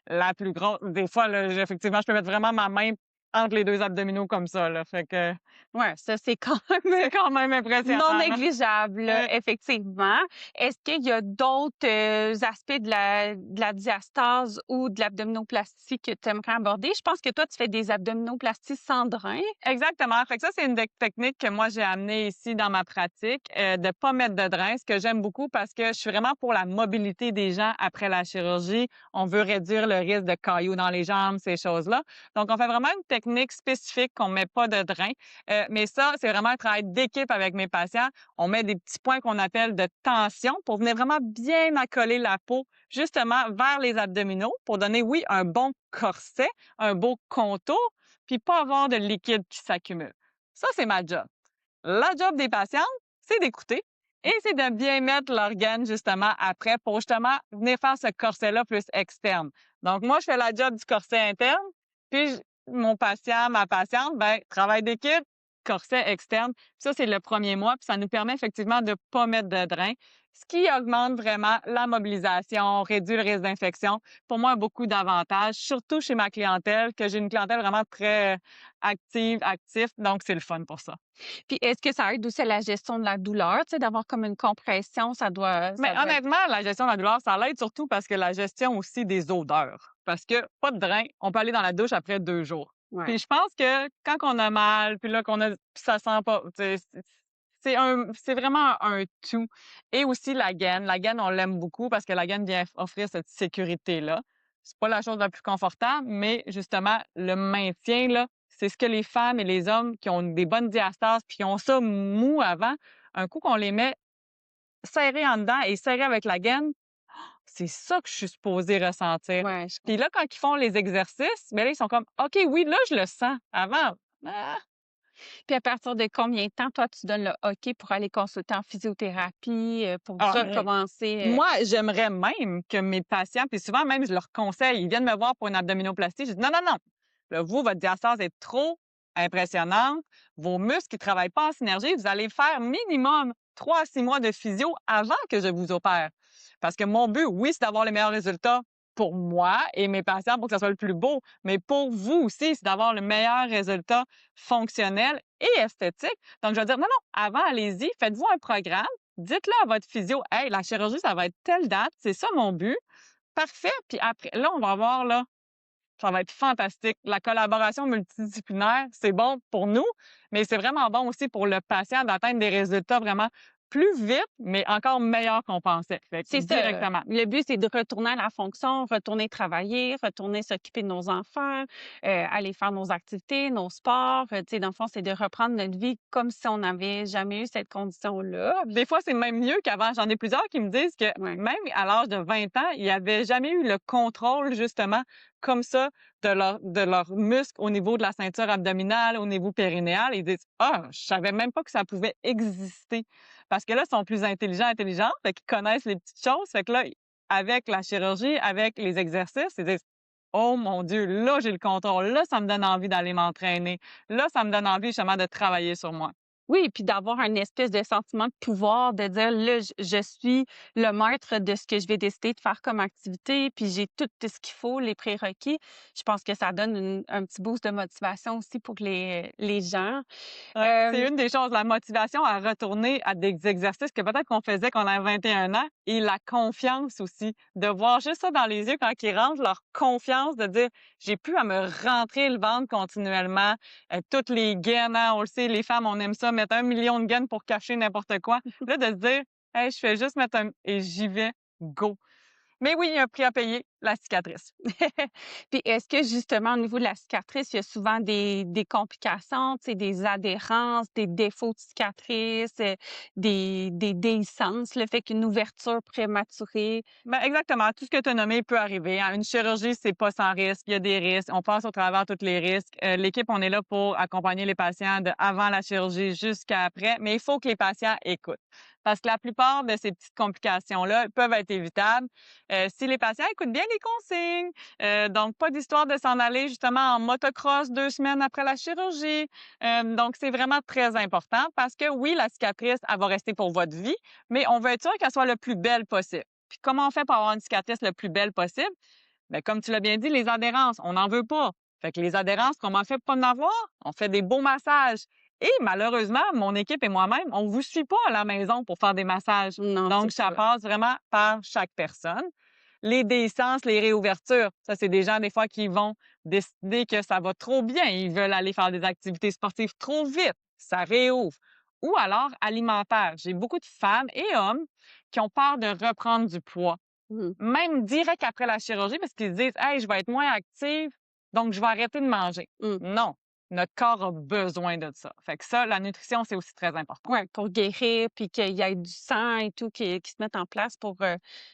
la plus grosse des fois, là, effectivement, je peux mettre vraiment ma main entre les 2 abdominaux comme ça, là. Fait que Ouais, ça, c'est quand même c'est quand même impressionnant, non hein? négligeable, là, Ouais. effectivement. Est-ce qu'il y a d'autres, aspects de la diastase ou de l'abdominoplastie que tu aimerais aborder? Je pense que toi, tu fais des abdominoplasties sans drain. Exactement. Fait que ça, c'est une des techniques que moi j'ai amenée ici dans ma pratique, de pas mettre de drain, ce que j'aime beaucoup parce que je suis vraiment pour la mobilité des gens après la chirurgie. On veut réduire le risque de caillots dans les jambes, ces choses-là. Donc, on fait vraiment une technique spécifique qu'on met pas de drain. Mais ça, c'est vraiment un travail d'équipe avec mes patients. On met des petits points qu'on appelle de tension pour venir vraiment bien accoler la peau justement vers les abdominaux pour donner, oui, un bon corset, un beau contour, puis pas avoir de liquide qui s'accumule. Ça, c'est ma job. La job des patientes, c'est d'écouter et c'est de bien mettre l'organe justement après pour justement venir faire ce corset-là plus externe. Donc, moi, je fais la job du corset interne, puis mon patient, ma patiente, ben, travail d'équipe, corset externe. Ça, c'est le premier mois, puis ça nous permet effectivement de pas mettre de drain, ce qui augmente vraiment la mobilisation, réduit le risque d'infection. Pour moi, beaucoup d'avantages, surtout chez ma clientèle, que j'ai une clientèle vraiment très active, actif, donc c'est le fun pour ça. Puis est-ce que ça aide aussi à la gestion de la douleur, tu sais, d'avoir comme une compression, Mais ça doit être honnêtement, la gestion de la douleur, ça l'aide surtout parce que la gestion aussi des odeurs. Parce que pas de drain, on peut aller dans la douche après 2 jours. ouais. Puis je pense que quand on a mal, puis là qu'on a puis ça sent pas, tu sais, c'est vraiment un tout. Et aussi la gaine. La gaine, on l'aime beaucoup parce que la gaine vient offrir cette sécurité-là. C'est pas la chose la plus confortable, mais justement, le maintien, là, c'est ce que les femmes et les hommes qui ont des bonnes diastases puis qui ont ça mou avant, un coup qu'on les met serrés en dedans et serrés avec la gaine, c'est ça que je suis supposée ressentir. Ouais, je Puis là, quand ils font les exercices, ben là, ils sont comme: «OK, oui, là, je le sens. Avant, ah!» Puis à partir de combien de temps, toi, tu donnes le OK pour aller consulter en physiothérapie, pour Ah, recommencer, moi, j'aimerais même que mes patients, puis souvent même, je leur conseille, ils viennent me voir pour une abdominoplastie, je dis: «Non, non, non, là, vous, votre diastase est trop impressionnante, vos muscles, ne travaillent pas en synergie, vous allez faire minimum 3 à 6 mois de physio avant que je vous opère». Parce que mon but, oui, c'est d'avoir les meilleurs résultats pour moi et mes patients pour que ça soit le plus beau, mais pour vous aussi, c'est d'avoir le meilleur résultat fonctionnel et esthétique. Donc, je vais dire: «Non, non, avant, allez-y, faites-vous un programme, dites-le à votre physio: "Hey, la chirurgie, ça va être telle date, c'est ça mon but"». Parfait, puis après là, on va voir là, ça va être fantastique. La collaboration multidisciplinaire, c'est bon pour nous, mais c'est vraiment bon aussi pour le patient d'atteindre des résultats vraiment plus vite, mais encore meilleurs qu'on pensait. Fait que c'est ça, directement. le but, c'est de retourner à la fonction, retourner travailler, retourner s'occuper de nos enfants, aller faire nos activités, nos sports, tu sais, dans le fond, c'est de reprendre notre vie comme si on n'avait jamais eu cette condition-là. Des fois, c'est même mieux qu'avant. J'en ai plusieurs qui me disent que Ouais. même à l'âge de 20 ans, ils n'avaient jamais eu le contrôle, justement, comme ça, de leurs muscles au niveau de la ceinture abdominale, au niveau périnéal. Ils disent: «Ah, je savais même pas que ça pouvait exister». Parce que là, ils sont plus intelligents, intelligentes, fait qu'ils connaissent les petites choses. Fait que là, avec la chirurgie, avec les exercices, ils disent: «Oh mon Dieu, là, j'ai le contrôle. Là, ça me donne envie d'aller m'entraîner. Là, ça me donne envie, justement, de travailler sur moi». Oui, puis d'avoir un espèce de sentiment de pouvoir, de dire: «Là, je suis le maître de ce que je vais décider de faire comme activité, puis j'ai tout ce qu'il faut, les prérequis». Je pense que ça donne un petit boost de motivation aussi pour les gens. Ouais, c'est Hem, une des choses, la motivation à retourner à des exercices que peut-être qu'on faisait quand on avait 21 ans et la confiance aussi, de voir juste ça dans les yeux quand ils rentrent, leur confiance de dire: «J'ai plus à me rentrer le ventre continuellement, toutes les gaines, hein, on le sait, les femmes, on aime ça, mettre 1 million de gaines pour cacher n'importe quoi». Là, de se dire: «Hey, je fais juste mettre un et j'y vais, go». Mais oui, il y a un prix à payer, la cicatrice. Puis est-ce que justement au niveau de la cicatrice, il y a souvent des complications, tu sais, des adhérences, des défauts de cicatrice, des déhiscences, le fait qu'une ouverture prématurée? Ben, exactement. Tout ce que tu as nommé peut arriver, hein. Une chirurgie, c'est pas sans risque. Il y a des risques. On passe au travers tous les risques. L'équipe, on est là pour accompagner les patients de avant la chirurgie jusqu'à après, mais il faut que les patients écoutent. Parce que la plupart de ces petites complications-là peuvent être évitables si les patients écoutent bien les consignes. Donc, pas d'histoire de s'en aller justement en motocross 2 semaines après la chirurgie. Donc, c'est vraiment très important parce que oui, la cicatrice, elle va rester pour votre vie, mais on veut être sûr qu'elle soit le plus belle possible. Puis comment on fait pour avoir une cicatrice le plus belle possible? Bien, comme tu l'as bien dit, les adhérences, on n'en veut pas. Fait que les adhérences, comment on fait pour pas en avoir? On fait des beaux massages. Et malheureusement, mon équipe et moi-même, on ne vous suit pas à la maison pour faire des massages. Non, Donc, c'est ça ça. passe vraiment par chaque personne. Les déhiscences, les réouvertures, ça, c'est des gens, des fois, qui vont décider que ça va trop bien. Ils veulent aller faire des activités sportives trop vite. Ça réouvre. Ou alors alimentaire. J'ai beaucoup de femmes et hommes qui ont peur de reprendre du poids, Mmh. même direct après la chirurgie, parce qu'ils se disent: «Hey, je vais être moins active, donc je vais arrêter de manger». Mmh. Non, notre corps a besoin de ça. Fait que ça, la nutrition, c'est aussi très important, Ouais, pour guérir, puis qu'il y ait du sang et tout qui se mette en place pour,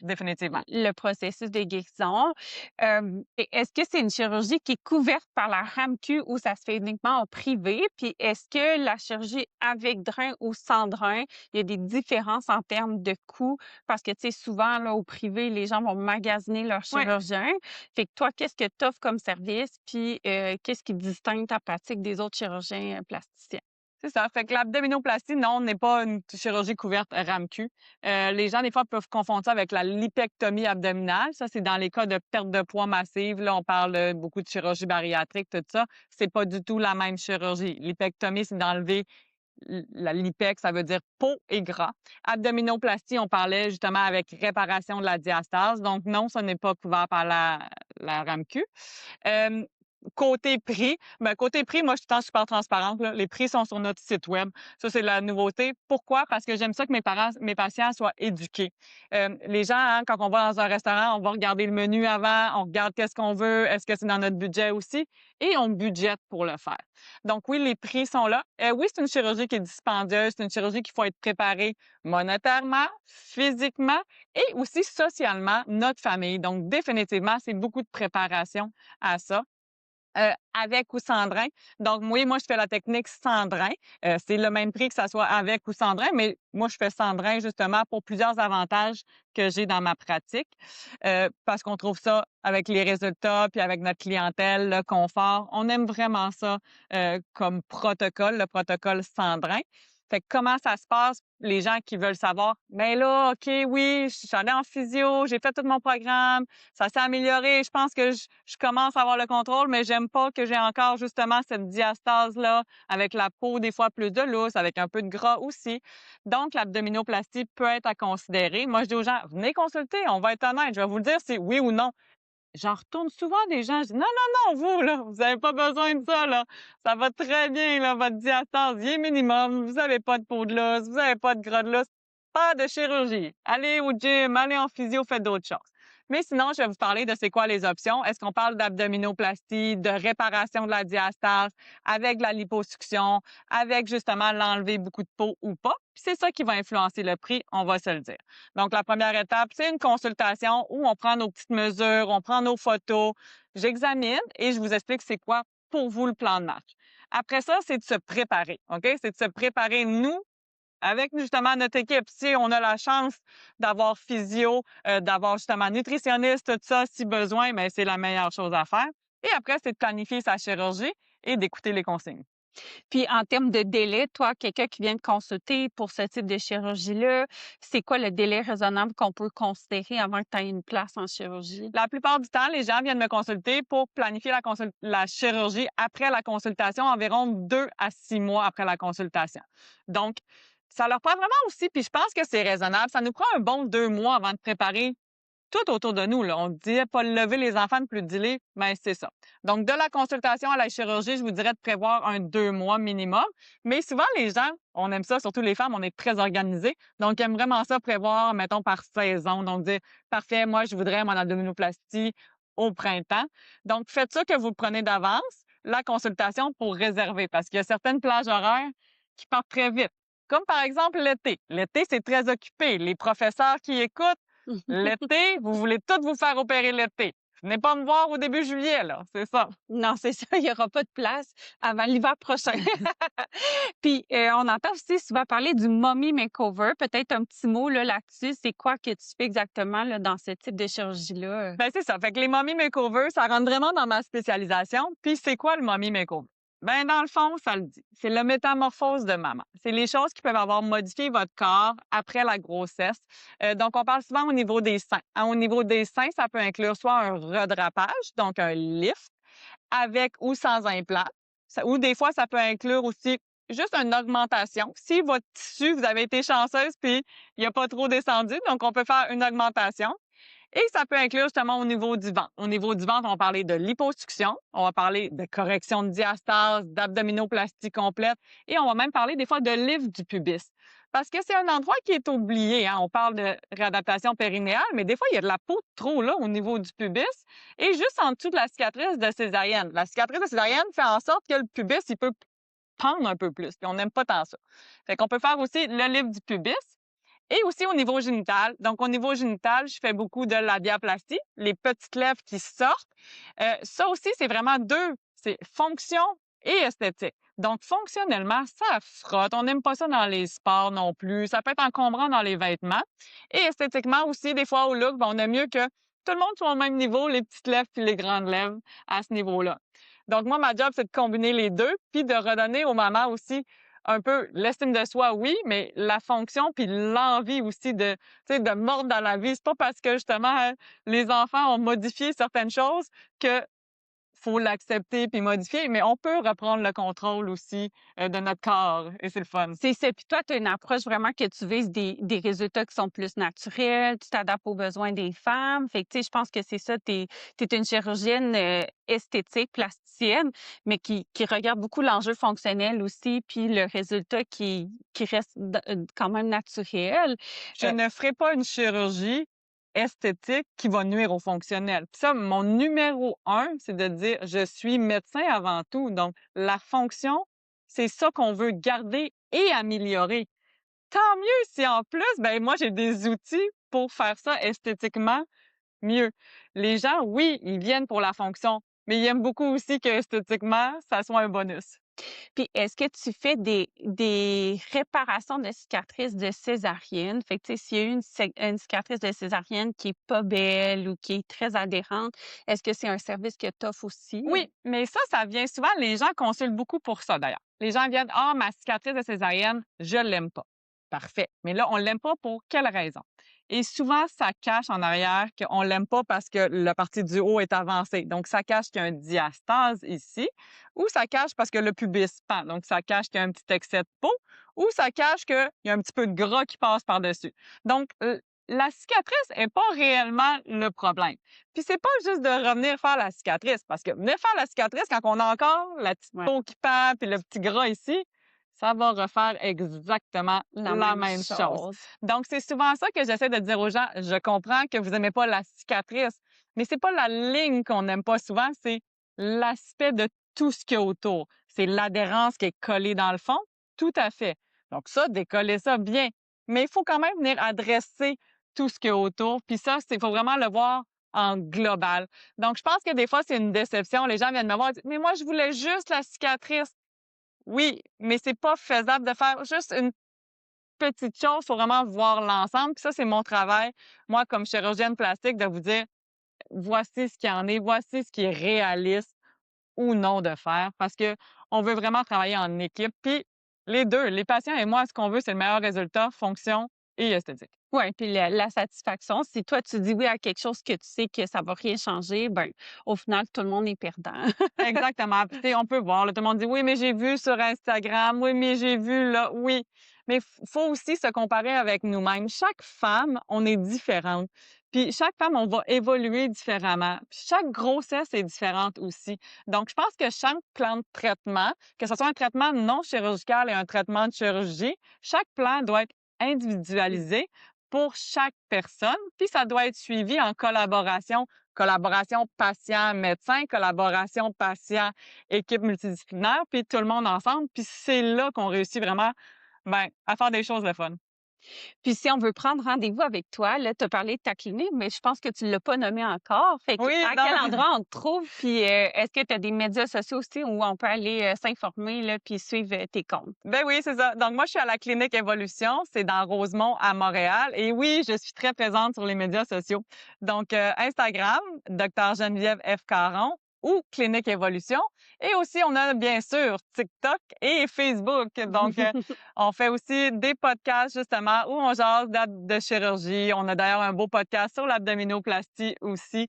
définitivement. le processus de guérison. Et est-ce que c'est une chirurgie qui est couverte par la RAMQ ou ça se fait uniquement en privé? Puis est-ce que la chirurgie avec drain ou sans drain, il y a des différences en termes de coûts? Parce que, tu sais, souvent, là, au privé, les gens vont magasiner leur Oui. chirurgien. Fait que toi, qu'est-ce que tu offres comme service? Puis qu'est-ce qui distingue ta pratique des autres chirurgiens plasticiens? C'est ça. Fait que l'abdominoplastie, non, n'est pas une chirurgie couverte RAMQ. Les gens, des fois, peuvent confondre ça avec la lipectomie abdominale. Ça, c'est dans les cas de perte de poids massive. Là, on parle beaucoup de chirurgie bariatrique, tout ça. C'est pas du tout la même chirurgie. Lipectomie, c'est d'enlever la lipec, ça veut dire peau et gras. Abdominoplastie, on parlait justement avec réparation de la diastase. Donc, non, ce n'est pas couvert par la RAMQ. Côté prix, côté prix, moi, je suis tout le temps super transparente, là. Les prix sont sur notre site web. Ça, c'est la nouveauté. Pourquoi? Parce que j'aime ça que mes patients soient éduqués. Les gens, hein, quand on va dans un restaurant, on va regarder le menu avant, on regarde qu'est-ce qu'on veut, est-ce que c'est dans notre budget aussi, et on budgète pour le faire. Donc oui, les prix sont là. Oui, c'est une chirurgie qui est dispendieuse, c'est une chirurgie qu'il faut être préparé monétairement, physiquement et aussi socialement, notre famille. Donc définitivement, c'est beaucoup de préparation à ça. Avec ou sans drain. Donc oui, moi, je fais la technique sans drain. C'est le même prix que ça soit avec ou sans drain, mais moi, je fais sans drain justement pour plusieurs avantages que j'ai dans ma pratique, parce qu'on trouve ça avec les résultats, puis avec notre clientèle, le confort. On aime vraiment ça, comme protocole, le protocole sans drain. Fait que comment ça se passe? Les gens qui veulent savoir, ben là, OK, oui, je suis allée en physio, j'ai fait tout mon programme, ça s'est amélioré. Je pense que je commence à avoir le contrôle, mais j'aime pas que j'ai encore justement cette diastase-là, avec la peau des fois plus de lousse, avec un peu de gras aussi. Donc, l'abdominoplastie peut être à considérer. Moi, je dis aux gens, venez consulter, on va être honnête. Je vais vous le dire si oui ou non. J'en retourne souvent des gens, je dis: «Non, non, non, vous là, vous avez pas besoin de ça là. Ça va très bien là, votre diastase, il est minimum, vous avez pas de peau de l'os, vous avez pas de gras de l'os, pas de chirurgie. Allez au gym, allez en physio, faites d'autres choses». Mais sinon, je vais vous parler de c'est quoi les options. Est-ce qu'on parle d'abdominoplastie, de réparation de la diastase, avec de la liposuction, avec justement l'enlever beaucoup de peau ou pas? Puis c'est ça qui va influencer le prix, on va se le dire. Donc, la première étape, c'est une consultation où on prend nos petites mesures, on prend nos photos, j'examine et je vous explique c'est quoi pour vous le plan de match. Après ça, c'est de se préparer, OK? C'est de se préparer, nous, avec justement notre équipe. Si on a la chance d'avoir physio, d'avoir justement nutritionniste, tout ça, si besoin, mais c'est la meilleure chose à faire. Et après, c'est de planifier sa chirurgie et d'écouter les consignes. Puis en termes de délai, toi, quelqu'un qui vient te consulter pour ce type de chirurgie-là, c'est quoi le délai raisonnable qu'on peut considérer avant que tu aies une place en chirurgie? La plupart du temps, les gens viennent me consulter pour planifier la chirurgie après la consultation, environ 2 à 6 mois après la consultation. Donc, ça leur prend vraiment aussi, puis je pense que c'est raisonnable, ça nous prend un bon 2 mois avant de préparer tout autour de nous, là. On disait pas lever les enfants de plus de 10 livres, mais c'est ça. Donc, de la consultation à la chirurgie, je vous dirais de prévoir un 2 mois minimum. Mais souvent, les gens, on aime ça, surtout les femmes, on est très organisés. Donc, ils aiment vraiment ça prévoir, mettons, par saison. Donc, dire, parfait, moi, je voudrais mon abdominoplastie au printemps. Donc, faites ça que vous le prenez d'avance, la consultation pour réserver, parce qu'il y a certaines plages horaires qui partent très vite. Comme par exemple l'été. L'été, c'est très occupé. Les professeurs qui écoutent, l'été, vous voulez tout vous faire opérer l'été. Venez pas me voir au début juillet, là, c'est ça. Non, c'est ça, il y aura pas de place avant l'hiver prochain. Puis, on entend aussi souvent parler du mommy makeover. Peut-être un petit mot là, là-dessus. C'est quoi que tu fais exactement là, dans ce type de chirurgie-là? Ben, c'est ça. Fait que les mommy makeover, ça rentre vraiment dans ma spécialisation. Puis c'est quoi le mommy makeover? Ben, dans le fond, ça le dit. C'est la métamorphose de maman. C'est les choses qui peuvent avoir modifié votre corps après la grossesse. Donc, on parle souvent au niveau des seins. Hein, au niveau des seins, ça peut inclure soit un redrapage, donc un lift, avec ou sans implant. Ou des fois, ça peut inclure aussi juste une augmentation. Si votre tissu, vous avez été chanceuse, puis il n'a pas trop descendu, donc on peut faire une augmentation. Et ça peut inclure justement au niveau du ventre. Au niveau du ventre, on va parler de liposuction, on va parler de correction de diastase, d'abdominoplastie complète et on va même parler des fois de lift du pubis. Parce que c'est un endroit qui est oublié. Hein? On parle de réadaptation périnéale, mais des fois, il y a de la peau de trop là au niveau du pubis et juste en dessous de la cicatrice de césarienne. La cicatrice de césarienne fait en sorte que le pubis, il peut pendre un peu plus. Puis on n'aime pas tant ça. Fait qu'on peut faire aussi le lift du pubis. Et aussi au niveau génital. Donc, au niveau génital, je fais beaucoup de labiaplastie, les petites lèvres qui sortent. Ça aussi, c'est vraiment deux. C'est fonction et esthétique. Donc, fonctionnellement, ça frotte. On n'aime pas ça dans les sports non plus. Ça peut être encombrant dans les vêtements. Et esthétiquement aussi, des fois, au look, ben, on aime mieux que tout le monde soit au même niveau, les petites lèvres puis les grandes lèvres à ce niveau-là. Donc, moi, ma job, c'est de combiner les deux puis de redonner aux mamans aussi un peu l'estime de soi, oui, mais la fonction puis l'envie aussi de, tu sais, de mordre dans la vie. C'est pas parce que justement les enfants ont modifié certaines choses que faut l'accepter puis modifier, mais on peut reprendre le contrôle aussi, de notre corps et c'est le fun. C'est ça. Puis toi, tu as une approche vraiment que tu vises des résultats qui sont plus naturels, tu t'adaptes aux besoins des femmes. Fait que, tu sais, je pense que c'est ça, tu es une chirurgienne, esthétique, plasticienne, mais qui regarde beaucoup l'enjeu fonctionnel aussi, puis le résultat qui reste quand même naturel. Je ne ferai pas une chirurgie esthétique qui va nuire au fonctionnel. Puis ça, mon numéro un, c'est de dire: «Je suis médecin avant tout». Donc la fonction, c'est ça qu'on veut garder et améliorer. Tant mieux si en plus, ben moi, j'ai des outils pour faire ça esthétiquement mieux. Les gens, oui, ils viennent pour la fonction, mais ils aiment beaucoup aussi que esthétiquement, ça soit un bonus. Puis est-ce que tu fais des réparations de cicatrices de césarienne? Fait que, tu sais, s'il y a eu une cicatrice de césarienne qui est pas belle ou qui est très adhérente, est-ce que c'est un service que tu offres aussi? Oui, mais ça vient souvent, les gens consultent beaucoup pour ça d'ailleurs. Les gens viennent: «Ah, ma cicatrice de césarienne, je l'aime pas». Parfait. Mais là, on l'aime pas pour quelle raison? Et souvent, ça cache en arrière qu'on l'aime pas parce que la partie du haut est avancée. Donc, ça cache qu'il y a un diastase ici, ou ça cache parce que le pubis pend. Donc, ça cache qu'il y a un petit excès de peau, ou ça cache qu'il y a un petit peu de gras qui passe par-dessus. Donc, la cicatrice est pas réellement le problème. Puis c'est pas juste de revenir faire la cicatrice, parce que venir faire la cicatrice quand on a encore la petite Ouais, peau qui pend puis le petit gras ici, ça va refaire exactement la la même même chose. chose. Donc c'est souvent ça que j'essaie de dire aux gens. Je comprends que vous aimez pas la cicatrice, mais c'est pas la ligne qu'on n'aime pas souvent, c'est l'aspect de tout ce qu'il y a autour. C'est l'adhérence qui est collée dans le fond, tout à fait. Donc ça, décoller ça bien. Mais il faut quand même venir adresser tout ce qu'il y a autour. Puis ça, il faut vraiment le voir en global. Donc, je pense que des fois, c'est une déception. Les gens viennent me voir et disent: «Mais moi, je voulais juste la cicatrice». Oui, mais c'est pas faisable de faire juste une petite chose. Il faut vraiment voir l'ensemble. Puis ça, c'est mon travail, moi, comme chirurgienne plastique, de vous dire: «Voici ce qu'il y en est, voici ce qui est réaliste ou non de faire». Parce que on veut vraiment travailler en équipe. Puis les 2, les patients et moi, ce qu'on veut, c'est le meilleur résultat, fonction et esthétique. Ouais, puis la satisfaction, si toi tu dis oui à quelque chose que tu sais que ça va rien changer, ben, au final, tout le monde est perdant. Exactement. Puis, tu sais, on peut voir, là, tout le monde dit: «Oui, mais j'ai vu sur Instagram. Oui, mais j'ai vu là». Oui, mais faut aussi se comparer avec nous-mêmes. Chaque femme, on est différente. Puis chaque femme, on va évoluer différemment. Puis chaque grossesse est différente aussi. Donc je pense que chaque plan de traitement, que ce soit un traitement non chirurgical et un traitement de chirurgie, chaque plan doit être individualisé pour chaque personne, puis ça doit être suivi en collaboration patient-médecin, collaboration patient-équipe multidisciplinaire, puis tout le monde ensemble. Puis c'est là qu'on réussit vraiment, ben, à faire des choses le fun. Puis si on veut prendre rendez-vous avec toi, là, tu as parlé de ta clinique, mais je pense que tu l'as pas nommée encore. Fait que Oui, à quel non. endroit on te trouve? Puis, est-ce que tu as des médias sociaux aussi où on peut aller, s'informer là, puis suivre, tes comptes? Ben oui, c'est ça. Donc moi, je suis à la clinique Évolution, c'est dans Rosemont à Montréal. Et oui, je suis très présente sur les médias sociaux. Donc Instagram, Dr Geneviève F. Caron ou Clinique Évolution. Et aussi, on a bien sûr TikTok et Facebook. Donc, on fait aussi des podcasts justement où on jase de chirurgie. On a d'ailleurs un beau podcast sur l'abdominoplastie aussi.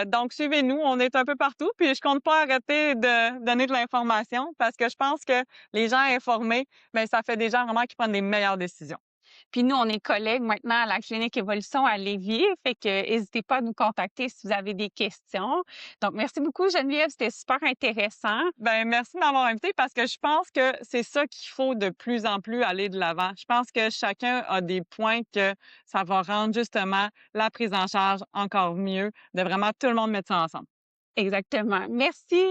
Donc, suivez-nous, on est un peu partout. Puis, je compte pas arrêter de donner de l'information parce que je pense que les gens informés, ben ça fait des gens vraiment qui prennent des meilleures décisions. Puis nous, on est collègues maintenant à la clinique Évolution à Lévis, fait que n'hésitez pas à nous contacter si vous avez des questions. Donc merci beaucoup Geneviève, c'était super intéressant. Ben merci de m'avoir invité parce que je pense que c'est ça qu'il faut de plus en plus aller de l'avant. Je pense que chacun a des points que ça va rendre justement la prise en charge encore mieux, de vraiment tout le monde mettre ça ensemble. Exactement. Merci,